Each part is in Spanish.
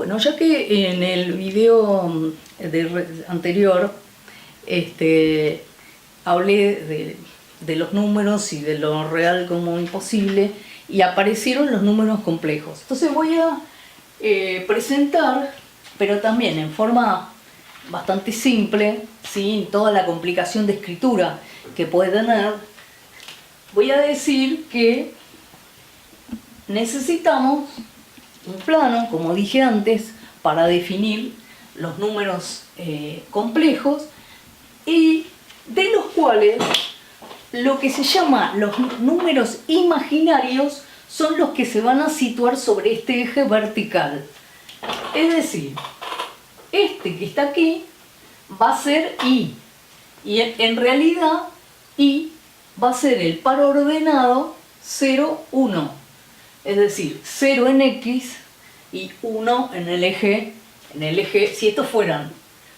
Bueno, ya que en el video anterior hablé de los números y de lo real como imposible y aparecieron los números complejos. Entonces voy a presentar, pero también en forma bastante simple, sin toda la complicación de escritura que puede tener, voy a decir que necesitamos un plano, como dije antes, para definir los números complejos, y de los cuales lo que se llama los números imaginarios son los que se van a situar sobre este eje vertical. Es decir, este que está aquí va a ser i, y en realidad i va a ser el par ordenado 0, 1. Es decir, 0 en X y 1 en el eje, si estos fueran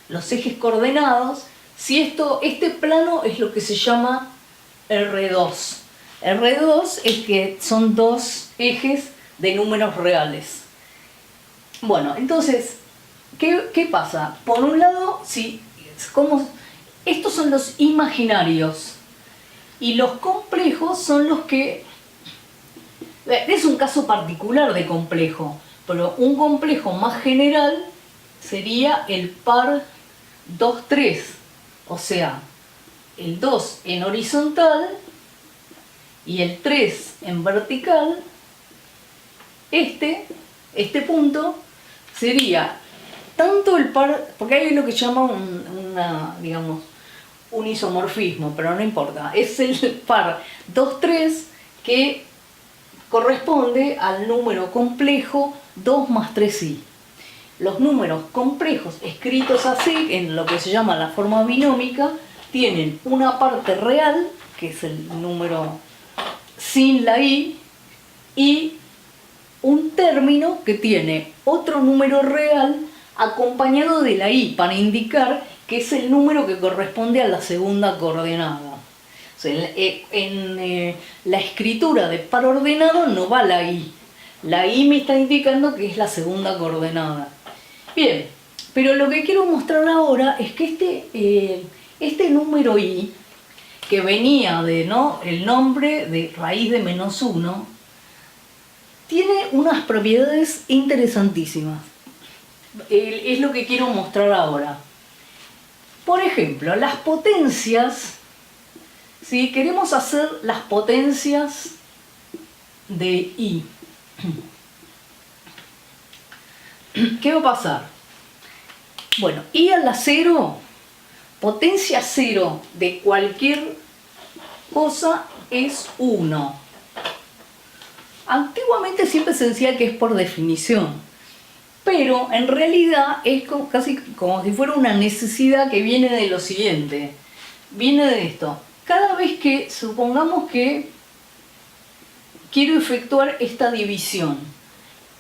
los ejes coordenados, si este plano es lo que se llama R2. R2 es que son dos ejes de números reales. Bueno, entonces, ¿qué pasa? Por un lado, estos son los imaginarios y los complejos son los que... Es un caso particular de complejo, pero un complejo más general sería el par 2, 3, o sea, el 2 en horizontal y el 3 en vertical. Este punto sería tanto el par, porque hay lo que se llama un isomorfismo, pero no importa, es el par 2, 3 que corresponde al número complejo 2 más 3i. Los números complejos escritos así, en lo que se llama la forma binómica, tienen una parte real, que es el número sin la i, y un término que tiene otro número real acompañado de la i, para indicar que es el número que corresponde a la segunda coordenada. En la escritura de par ordenado no va la i. La i me está indicando que es la segunda coordenada. Bien, pero lo que quiero mostrar ahora es que este número i, que venía de el nombre de raíz de menos 1, tiene unas propiedades interesantísimas. Es lo que quiero mostrar ahora. Por ejemplo, las potencias... Si queremos hacer las potencias de i, ¿qué va a pasar? Bueno, i a la 0, potencia 0 de cualquier cosa es 1. Antiguamente siempre se decía que es por definición, pero en realidad es casi como si fuera una necesidad que viene de lo siguiente. Viene de esto. Cada vez que, supongamos que quiero efectuar esta división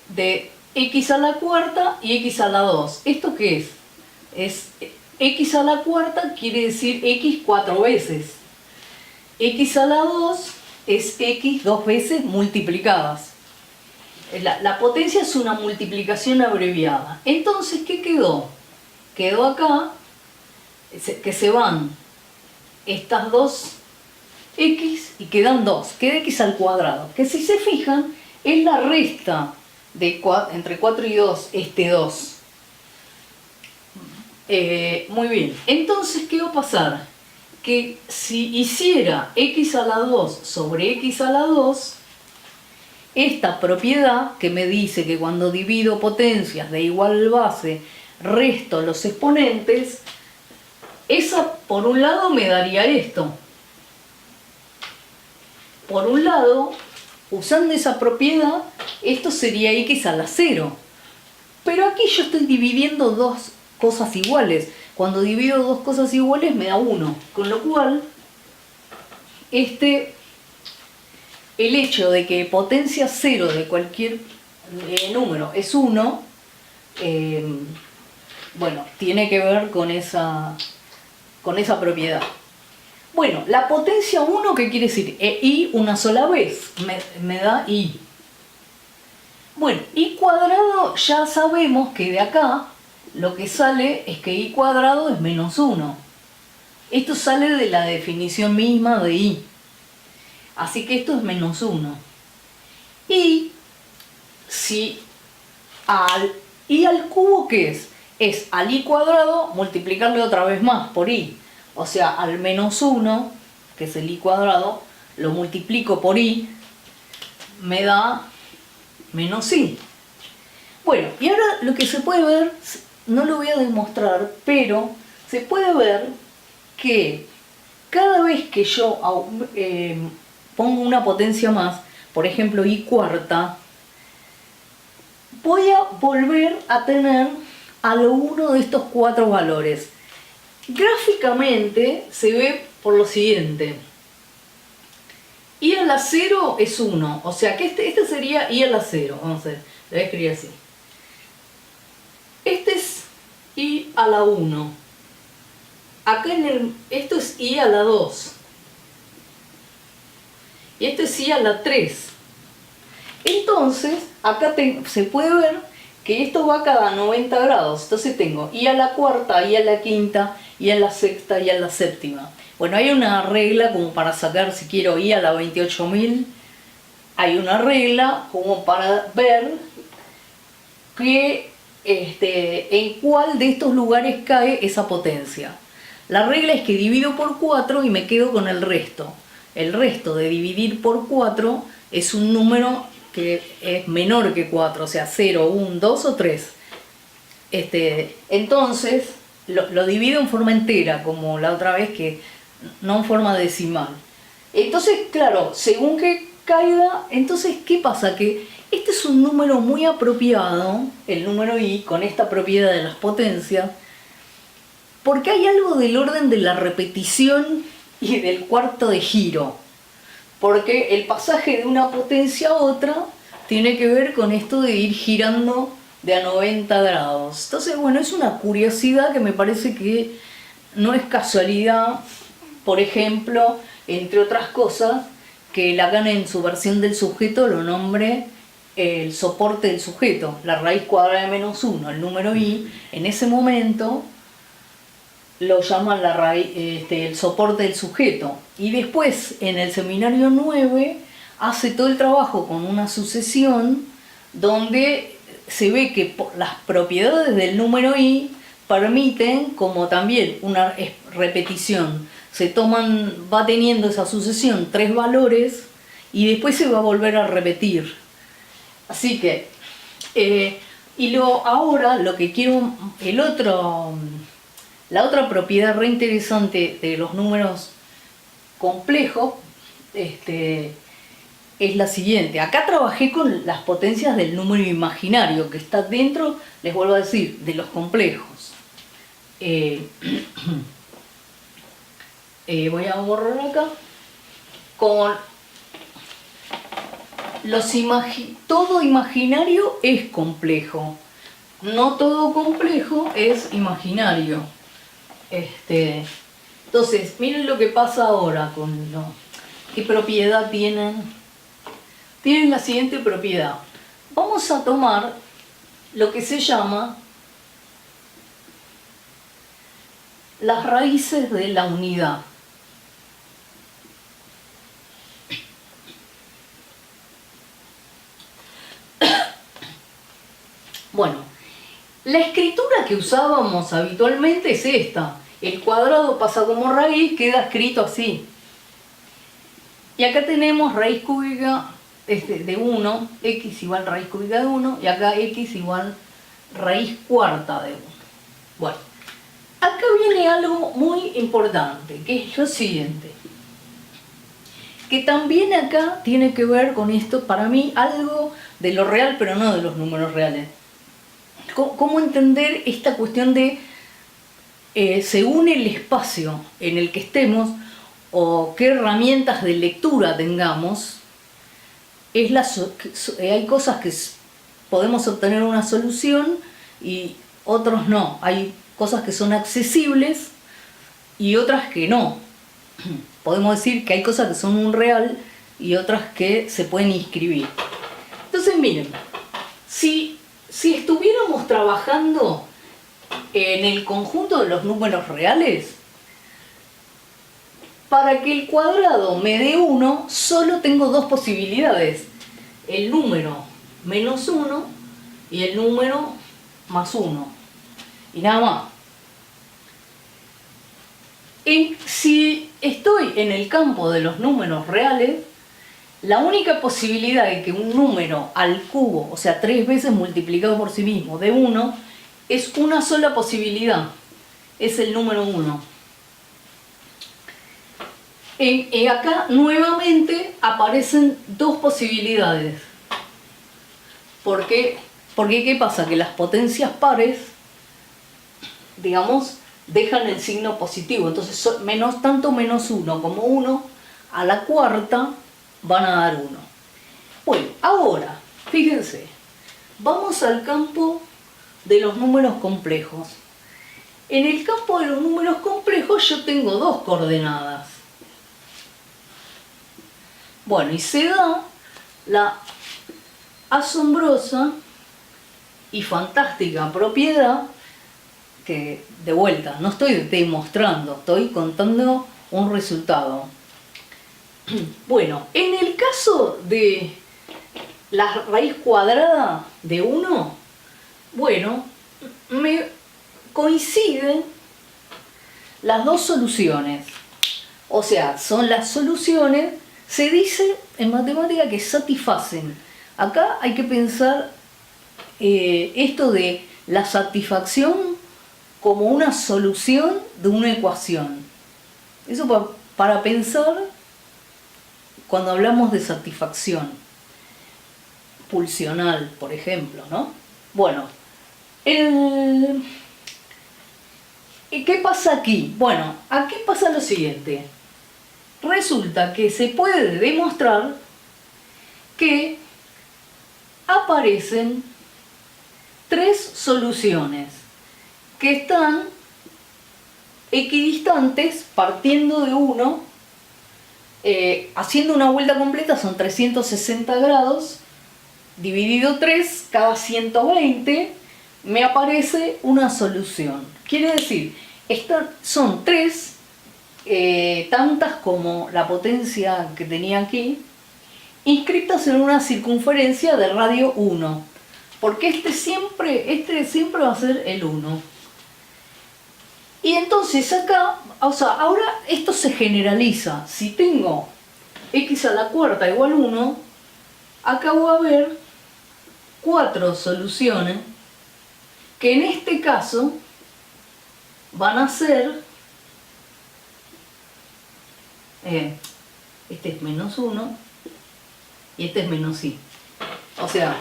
de x a la cuarta y x a la 2, ¿esto qué es? Es x a la cuarta quiere decir x 4 veces. X a la 2 es x 2 veces multiplicadas. La potencia es una multiplicación abreviada. Entonces, ¿qué quedó? Quedó acá que se van estas dos x y quedan 2, queda x al cuadrado, que si se fijan es la resta de entre 4 y 2, este 2. Muy bien, entonces ¿qué va a pasar? Que si hiciera x a la 2 sobre x a la 2, esta propiedad que me dice que cuando divido potencias de igual base resto los exponentes, esa por un lado me daría esto. Por un lado, usando esa propiedad, esto sería x a la 0. Pero aquí yo estoy dividiendo dos cosas iguales. Cuando divido dos cosas iguales me da 1. Con lo cual, el hecho de que potencia 0 de cualquier número es 1, bueno, tiene que ver con esa propiedad. Bueno, la potencia 1, ¿qué quiere decir? I una sola vez, me da I. Bueno, y cuadrado ya sabemos que de acá lo que sale es que y cuadrado es menos 1. Esto sale de la definición misma de y. Así que esto es menos 1. Y si y al cubo, ¿qué es? Es al y cuadrado multiplicarle otra vez más por y. O sea, al menos 1, que es el y cuadrado, lo multiplico por y, me da menos i. Bueno, y ahora lo que se puede ver, no lo voy a demostrar, pero se puede ver que cada vez que yo pongo una potencia más, por ejemplo i cuarta, voy a volver a tener a uno de estos 4 valores. Gráficamente se ve por lo siguiente. I a la 0 es 1, o sea que este sería i a la 0. Vamos a ver, lo voy a escribir así. Este es i a la 1. Acá esto es i a la 2. Y esto es i a la 3. Entonces, acá se puede ver que esto va cada 90 grados. Entonces tengo i a la cuarta, i a la quinta, i a la sexta, i a la séptima. Bueno, hay una regla como para sacar, si quiero, i a la 28.000. Hay una regla como para ver que, en cuál de estos lugares cae esa potencia. La regla es que divido por 4 y me quedo con el resto. El resto de dividir por 4 es un número que es menor que 4, o sea 0, 1, 2 o 3. Entonces lo divido en forma entera, como la otra vez, que no en forma decimal. Entonces, claro, según que caiga, entonces, ¿qué pasa? Que este es un número muy apropiado, el número i, con esta propiedad de las potencias, porque hay algo del orden de la repetición y del cuarto de giro. Porque el pasaje de una potencia a otra tiene que ver con esto de ir girando de a 90 grados. Entonces, bueno, es una curiosidad que me parece que no es casualidad, por ejemplo, entre otras cosas, que Lacan en su versión del sujeto lo nombre el soporte del sujeto, la raíz cuadrada de menos 1, el número i, en ese momento lo llaman el soporte del sujeto. Y después, en el seminario 9, hace todo el trabajo con una sucesión donde se ve que las propiedades del número i permiten, como también una repetición, va teniendo esa sucesión 3 valores y después se va a volver a repetir. Así que, ahora lo que quiero, la otra propiedad re interesante de los números complejos es la siguiente. Acá trabajé con las potencias del número imaginario, que está dentro, les vuelvo a decir, de los complejos. Voy a borrar acá. Con todo imaginario es complejo. No todo complejo es imaginario. Entonces, miren lo que pasa ahora con ¿qué propiedad tienen? Tienen la siguiente propiedad. Vamos a tomar lo que se llama las raíces de la unidad. Bueno, la escritura que usábamos habitualmente es esta. El cuadrado pasa como raíz, queda escrito así. Y acá tenemos raíz cúbica de 1, x igual raíz cúbica de 1, y acá x igual raíz cuarta de 1. Bueno, acá viene algo muy importante, que es lo siguiente. Que también acá tiene que ver con esto, para mí, algo de lo real, pero no de los números reales. ¿Cómo entender esta cuestión de, según el espacio en el que estemos, o qué herramientas de lectura tengamos, hay cosas que podemos obtener una solución y otros no. Hay cosas que son accesibles y otras que no. Podemos decir que hay cosas que son un real y otras que se pueden inscribir. Entonces miren, Si estuviéramos trabajando en el conjunto de los números reales, para que el cuadrado me dé 1, solo tengo dos posibilidades. El número menos 1 y el número más 1. Y nada más. Si estoy en el campo de los números reales, la única posibilidad de que un número al cubo, o sea 3 veces multiplicado por sí mismo, de 1, es una sola posibilidad. Es el número 1. Acá nuevamente aparecen dos posibilidades. Porque ¿qué pasa? Que las potencias pares, digamos, dejan el signo positivo. Entonces tanto menos 1 como 1 a la cuarta van a dar 1. Bueno, ahora, fíjense, vamos al campo de los números complejos. En el campo de los números complejos yo tengo dos coordenadas. Bueno, y se da la asombrosa y fantástica propiedad que, de vuelta, no estoy demostrando, estoy contando un resultado. Bueno, en el caso de la raíz cuadrada de 1, bueno, me coinciden las dos soluciones. O sea, son las soluciones, se dice en matemática que satisfacen. Acá hay que pensar esto de la satisfacción como una solución de una ecuación. Eso para pensar cuando hablamos de satisfacción pulsional, por ejemplo, ¿no? Bueno, ¿qué pasa aquí? Bueno, aquí pasa lo siguiente. Resulta que se puede demostrar que aparecen tres soluciones que están equidistantes partiendo de 1, haciendo una vuelta completa son 360 grados, dividido 3, cada 120, me aparece una solución. Quiere decir, son 3, tantas como la potencia que tenía aquí, inscritas en una circunferencia de radio 1, porque este siempre va a ser el 1. Y entonces acá, o sea, ahora esto se generaliza. Si tengo x a la cuarta igual 1, acá voy a ver 4 soluciones que en este caso van a ser, este es menos 1 y este es menos i. O sea,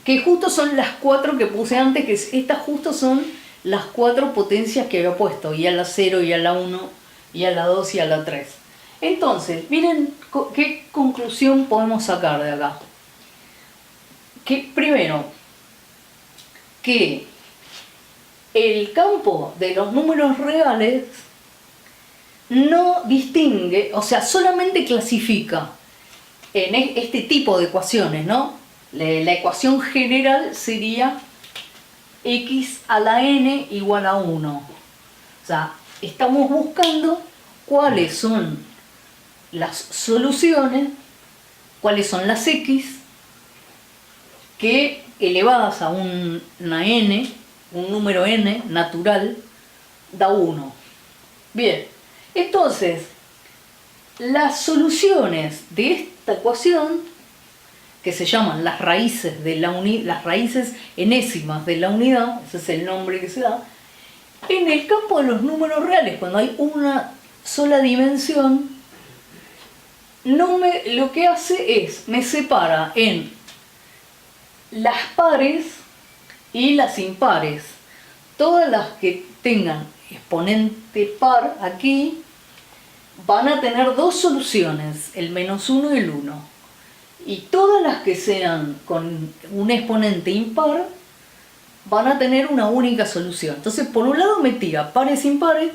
que justo son las 4 que puse antes, que estas justo son las 4 potencias que había puesto, y a la 0, y a la 1, y a la 2, y a la 3. Entonces, miren qué conclusión podemos sacar de acá. Que primero, que el campo de los números reales no distingue, o sea, solamente clasifica en este tipo de ecuaciones, ¿no? La ecuación general sería x a la n igual a 1. O sea, estamos buscando cuáles son las soluciones, cuáles son las x que elevadas a una n, un número n natural, da 1. Bien, entonces, las soluciones de esta ecuación, que se llaman las raíces las raíces enésimas de la unidad, ese es el nombre que se da, en el campo de los números reales, cuando hay una sola dimensión, lo que hace es, me separa en las pares y las impares. Todas las que tengan exponente par aquí van a tener dos soluciones, el menos 1 y el 1. Y todas las que sean con un exponente impar van a tener una única solución. Entonces, por un lado me tira pares impares,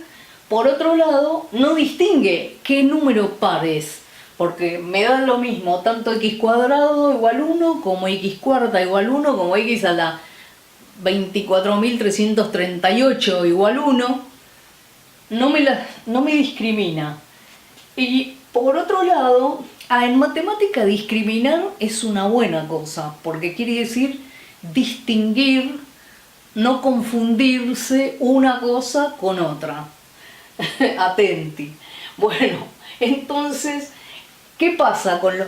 por otro lado no distingue qué número par es, porque me da lo mismo tanto x cuadrado igual 1, como x cuarta igual 1, como x a la 24.338 igual 1, no me discrimina. Y por otro lado, en matemática discriminar es una buena cosa, porque quiere decir distinguir, no confundirse una cosa con otra. Atenti. Bueno, entonces, ¿qué pasa con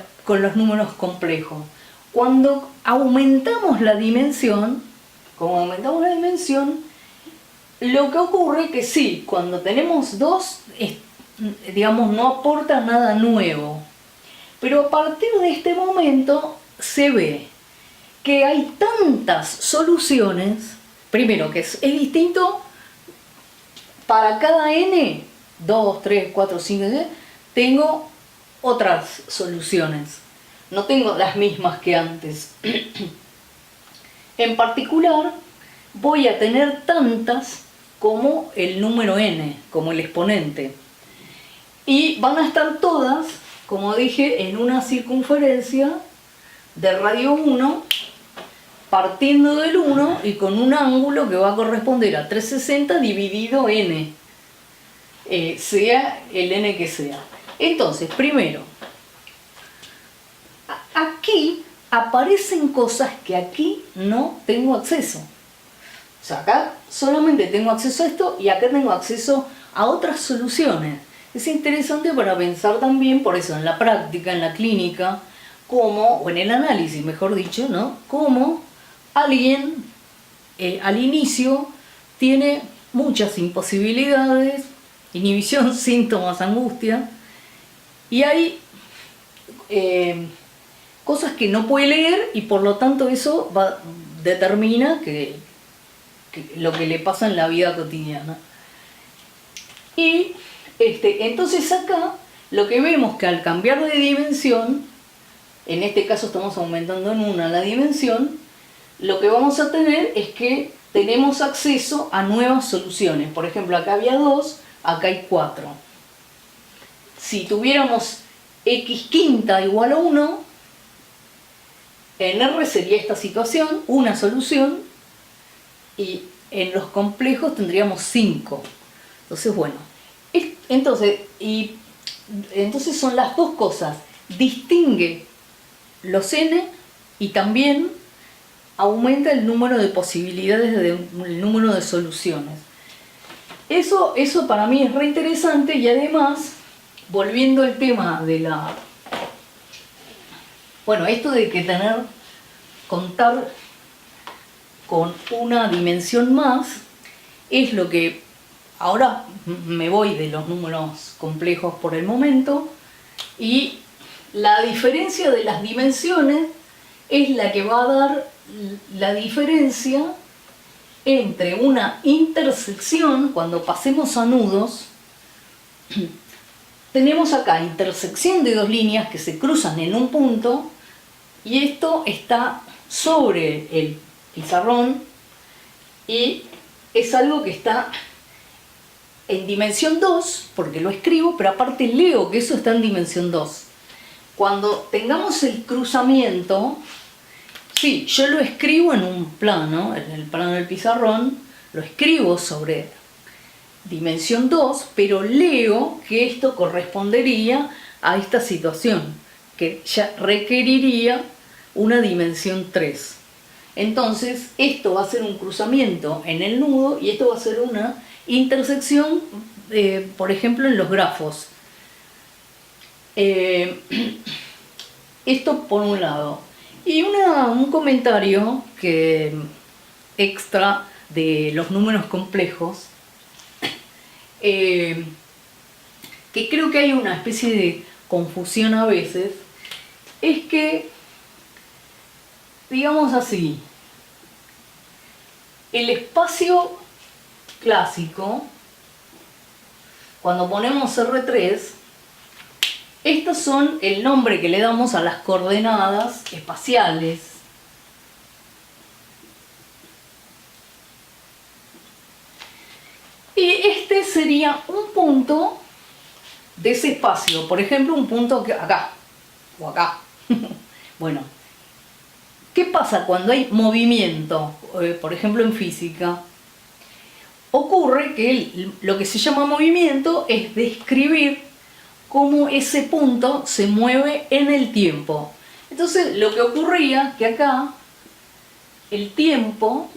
los números complejos? Cuando aumentamos la dimensión, lo que ocurre es que sí, cuando tenemos dos, digamos, no aporta nada nuevo. Pero a partir de este momento se ve que hay tantas soluciones, primero que es distinto para cada n, 2, 3, 4, 5, 6, tengo otras soluciones. No tengo las mismas que antes. En particular, voy a tener tantas como el número n, como el exponente. Y van a estar todas, como dije, en una circunferencia de radio 1, partiendo del 1 y con un ángulo que va a corresponder a 360 dividido n, sea el n que sea. Entonces, primero, aquí aparecen cosas que aquí no tengo acceso. O sea, acá solamente tengo acceso a esto y acá tengo acceso a otras soluciones. Es interesante para pensar también, por eso, en la práctica, en la clínica, o en el análisis, mejor dicho, ¿no? Cómo alguien al inicio tiene muchas imposibilidades, inhibición, síntomas, angustia, y hay cosas que no puede leer y por lo tanto eso determina lo que le pasa en la vida cotidiana. Y entonces acá lo que vemos que al cambiar de dimensión, en este caso estamos aumentando en 1 la dimensión, lo que vamos a tener es que tenemos acceso a nuevas soluciones. Por ejemplo, acá había 2, acá hay 4. Si tuviéramos x quinta igual a 1, en R sería esta situación, una solución, y en los complejos tendríamos 5. Entonces, bueno, entonces son las dos cosas. Distingue los n y también aumenta el número de posibilidades, el número de soluciones. Eso para mí es re interesante y además, volviendo al tema de bueno, esto de que contar con una dimensión más es lo que ahora me voy de los números complejos por el momento, y la diferencia de las dimensiones es la que va a dar la diferencia entre una intersección. Cuando pasemos a nudos, tenemos acá intersección de dos líneas que se cruzan en un punto, y esto está sobre el pizarrón y es algo que está en dimensión 2, porque lo escribo, pero aparte leo que eso está en dimensión 2. Cuando tengamos el cruzamiento, sí, yo lo escribo en un plano, en el plano del pizarrón, lo escribo sobre dimensión 2, pero leo que esto correspondería a esta situación, que ya requeriría una dimensión 3. Entonces, esto va a ser un cruzamiento en el nudo y esto va a ser una intersección, por ejemplo, en los grafos. Esto por un lado. Y un comentario extra de los números complejos, que creo que hay una especie de confusión a veces, es que, digamos así, el espacio clásico, cuando ponemos R3, estos son el nombre que le damos a las coordenadas espaciales. Y este sería un punto de ese espacio, por ejemplo, un punto acá o acá. Bueno, ¿qué pasa cuando hay movimiento? Por ejemplo, en física. Ocurre que lo que se llama movimiento es describir cómo ese punto se mueve en el tiempo. Entonces, lo que ocurría que acá el tiempo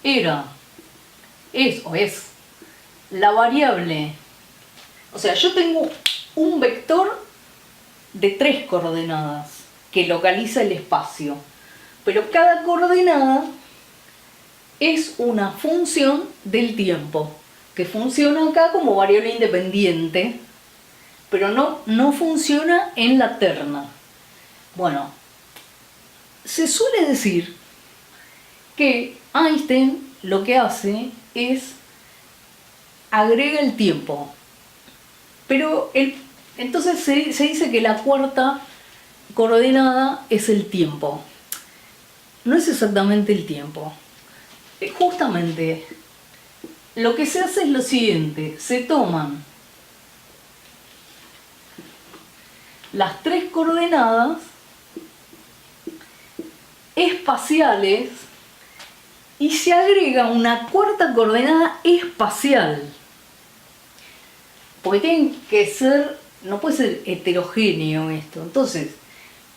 es la variable. O sea, yo tengo un vector de 3 coordenadas que localiza el espacio, pero cada coordenada es una función del tiempo, que funciona acá como variable independiente, pero no funciona en la terna. Bueno, se suele decir que Einstein lo que hace es agrega el tiempo, pero entonces se dice que la cuarta coordenada es el tiempo. No es exactamente el tiempo. Justamente lo que se hace es lo siguiente: se toman las 3 coordenadas espaciales y se agrega una cuarta coordenada espacial, porque tienen que ser, no puede ser heterogéneo esto. Entonces,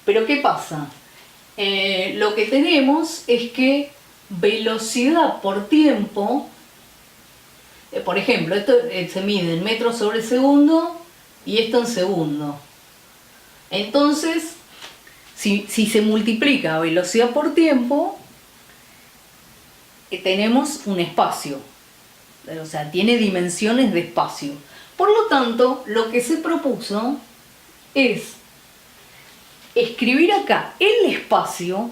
¿pero qué pasa? Lo que tenemos es que velocidad por tiempo, por ejemplo, esto se mide en metros sobre segundo y esto en segundo. Entonces, si se multiplica velocidad por tiempo, tenemos un espacio, o sea, tiene dimensiones de espacio. Por lo tanto, lo que se propuso es escribir acá el espacio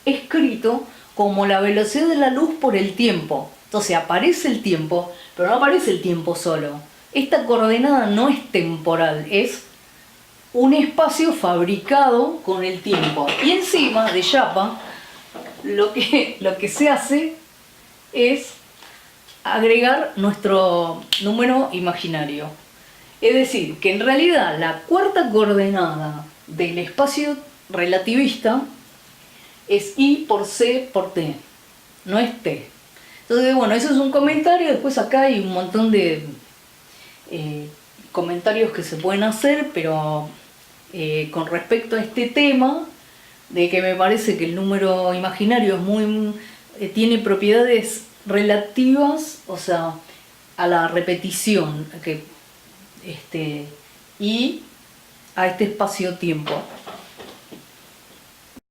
escrito como la velocidad de la luz por el tiempo. Entonces aparece el tiempo, pero no aparece el tiempo solo. Esta coordenada no es temporal, es un espacio fabricado con el tiempo. Y encima de chapa, lo que se hace es agregar nuestro número imaginario. Es decir, que en realidad la cuarta coordenada del espacio relativista es I por C por T, no es T. Entonces, bueno, eso es un comentario. Después acá hay un montón de comentarios que se pueden hacer, pero con respecto a este tema, de que me parece que el número imaginario es tiene propiedades relativas, o sea, a la repetición y a este espacio-tiempo.